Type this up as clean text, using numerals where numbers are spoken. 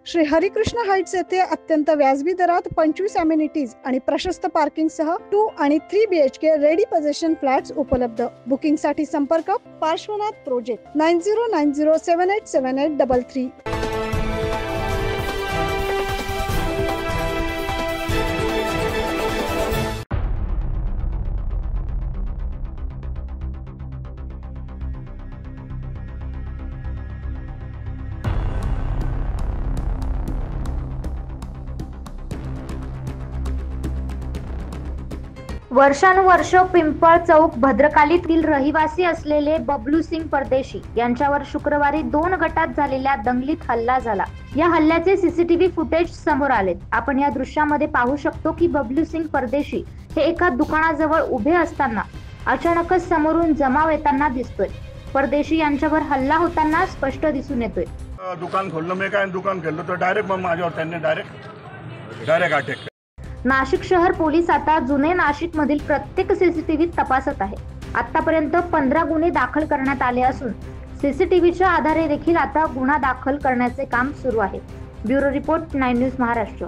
Shri Harikrishna Heights येथे अत्यंत व्याजबी दरात 25 अमेनिटीज आणि प्रशस्त पार्किंग सह 2 आणि 3 BHK रेडी पोझिशन फ्लॅट्स उपलब्ध। बुकिंग साठी संपर्क पार्श्वनाथ प्रोजेक्ट 9090787833। वर्षानुवर्ष पिंपळ चौक भद्रकालीतील रहिवासी असलेले बबलू सिंग परदेशी यांच्यावर शुक्रवारी 2 गटात झालेल्या दंगलीत हल्ला झाला। या हल्ल्याचे सीसीटीव्ही फुटेज समोर आलेत। आपण या दृश्यामध्ये पाहू शकतो की बबलू सिंग परदेशी हे एका दुकानाजवळ उभे असताना अचानकच समोरून जमाव येताना दिसतोय। परदेशी यांच्यावर हल्ला होताना स्पष्ट दिसून येतोय। दुकान खोललं मी काय दुकान खोललं तर डायरेक्ट माझ्यावर त्यांनी डायरेक्ट अटॅक। नाशिक शहर पोलीस आता जुने नाशिक मधील प्रत्येक सीसीटीव्ही तपासत आहे। आतापर्यंत 15 गुन्हे दाखल करण्यात आले असून सीसीटीव्हीच्या आधारे देखील आता गुन्हा दाखल करण्याचे काम सुरू आहे। Bureau report 9 news Maharashtra.